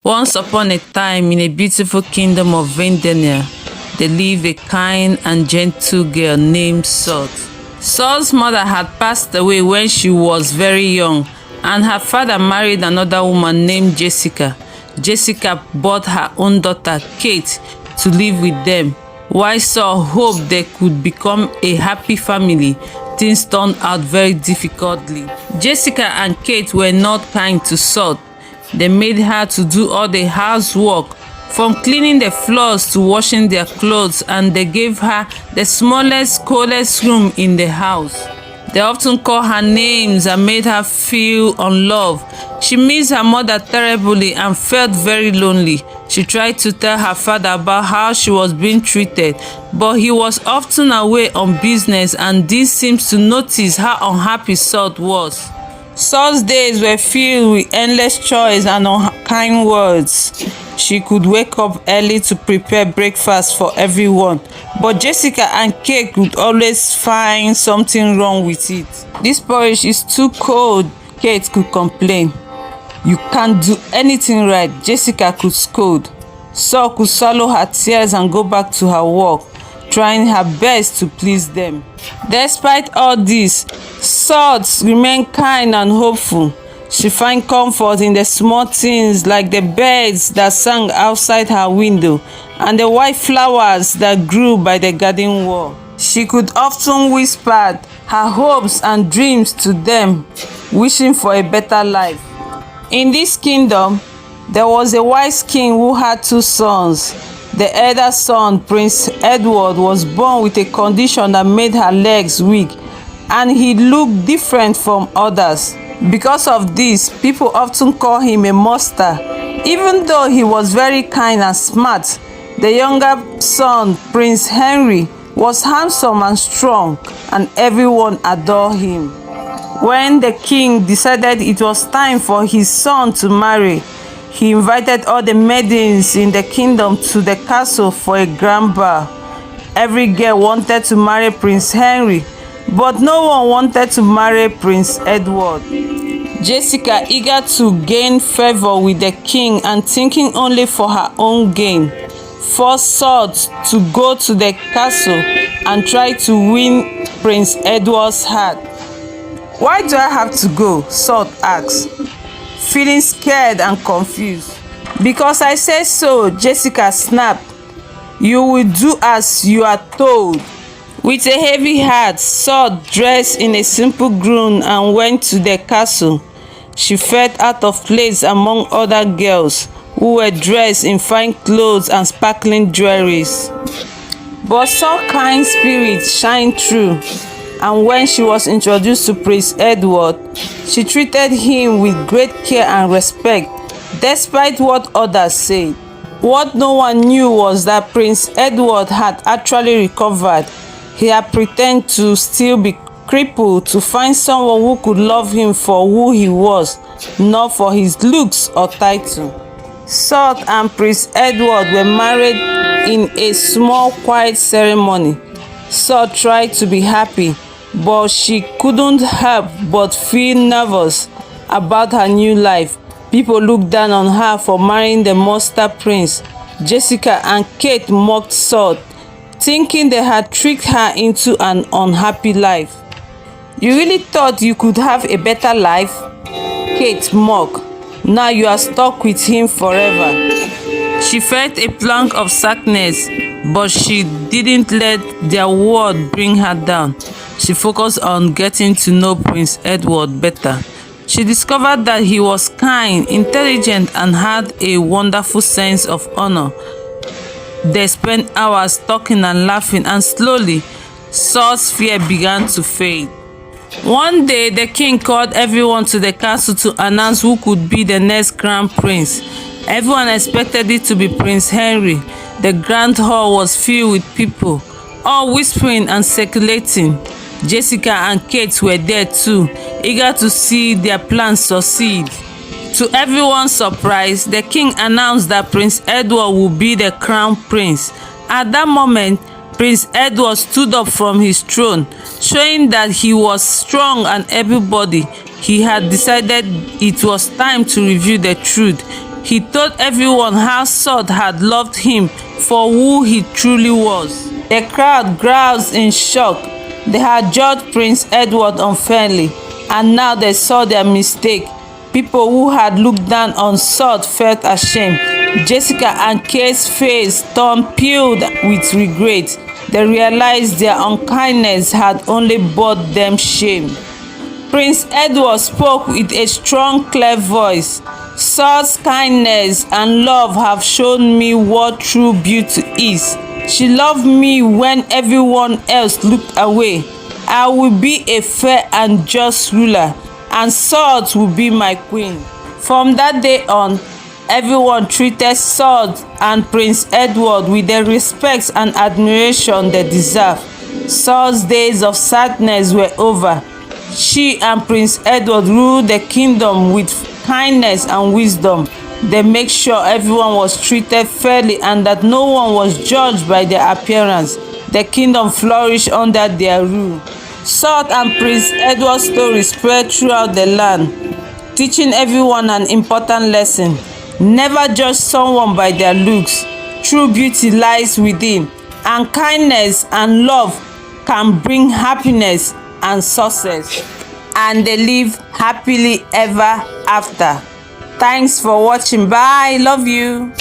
Once upon a time, in a beautiful kingdom of Verdonia, there lived a kind and gentle girl named Salt. Salt's mother had passed away when she was very young, and her father married another woman named Jessica. Jessica brought her own daughter, Kate, to live with them. While Saul hoped they could become a happy family, things turned out very difficultly. Jessica and Kate were not kind to Salt. They made her to do all the housework, from cleaning the floors to washing their clothes, and they gave her the smallest, coldest room in the house. They often called her names and made her feel unloved. She missed her mother terribly and felt very lonely. She tried to tell her father about how she was being treated, but he was often away on business, and this seems to notice how unhappy Salt was. Salt's days were filled with endless chores and unkind words. She could wake up early to prepare breakfast for everyone, but Jessica and Kate could always find something wrong with it. "This porridge is too cold," Kate could complain. "You can't do anything right," Jessica could scold. Salt could swallow her tears and go back to her work, trying her best to please them. Despite all this, Salt remained kind and hopeful. She found comfort in the small things like the birds that sang outside her window and the white flowers that grew by the garden wall. She could often whisper her hopes and dreams to them, wishing for a better life. In this kingdom, there was a wise king who had two sons. The elder son, Prince Edward, was born with a condition that made her legs weak, and he looked different from others. Because of this, people often call him a monster. Even though he was very kind and smart, the younger son, Prince Henry, was handsome and strong, and everyone adored him. When the king decided it was time for his son to marry, he invited all the maidens in the kingdom to the castle for a grand ball. Every girl wanted to marry Prince Henry, but no one wanted to marry Prince Edward. Jessica, eager to gain favor with the king and thinking only for her own gain, forced Salt to go to the castle and try to win Prince Edward's heart. "Why do I have to go?" Salt asked, feeling scared and confused. "Because I said so," Jessica snapped. "You will do as you are told." With a heavy heart, Salt dressed in a simple gown and went to the castle. She felt out of place among other girls who were dressed in fine clothes and sparkling jewelries. But Salt's kind spirit shined through, and when she was introduced to Prince Edward, she treated him with great care and respect, despite what others said. What no one knew was that Prince Edward had actually recovered. He had pretended to still be crippled to find someone who could love him for who he was, not for his looks or title. Salt and Prince Edward were married in a small, quiet ceremony. Salt tried to be happy, but she couldn't help but feel nervous about her new life. People looked down on her for marrying the monster prince. Jessica and Kate mocked Salt, thinking they had tricked her into an unhappy life. "You really thought you could have a better life?" Kate mocked. "Now you are stuck with him forever." She felt a pang of sadness, but she didn't let their word bring her down. She focused on getting to know Prince Edward better. She discovered that he was kind, intelligent, and had a wonderful sense of honor. They spent hours talking and laughing, and slowly, Salt's fear began to fade. One day, the king called everyone to the castle to announce who could be the next crown prince. Everyone expected it to be Prince Henry. The grand hall was filled with people, all whispering and speculating. Jessica and Kate were there too, eager to see their plans succeed. To everyone's surprise, the king announced that Prince Edward would be the crown prince. At that moment, Prince Edward stood up from his throne, showing that he was strong and able-bodied. He had decided it was time to reveal the truth. He told everyone how Saul had loved him for who he truly was. The crowd growls in shock. They had judged Prince Edward unfairly, and now they saw their mistake. People who had looked down on Saul felt ashamed. Jessica and Kay's face turned pale with regret. They realized their unkindness had only brought them shame. Prince Edward spoke with a strong, clear voice. Saul's kindness and love have shown me what true beauty is. She loved me when everyone else looked away. I will be a fair and just ruler, and Saul will be my queen. From that day on, everyone treated Saul and Prince Edward with the respect and admiration they deserve. Saul's days of sadness were over. She and Prince Edward ruled the kingdom with kindness and wisdom. They made sure everyone was treated fairly and that no one was judged by their appearance. The kingdom flourished under their rule. Saul and Prince Edward's story spread throughout the land, teaching everyone an important lesson. Never judge someone by their looks. True beauty lies within, and kindness and love can bring happiness and success. And they live happily ever after. Thanks for watching. Bye. Love you.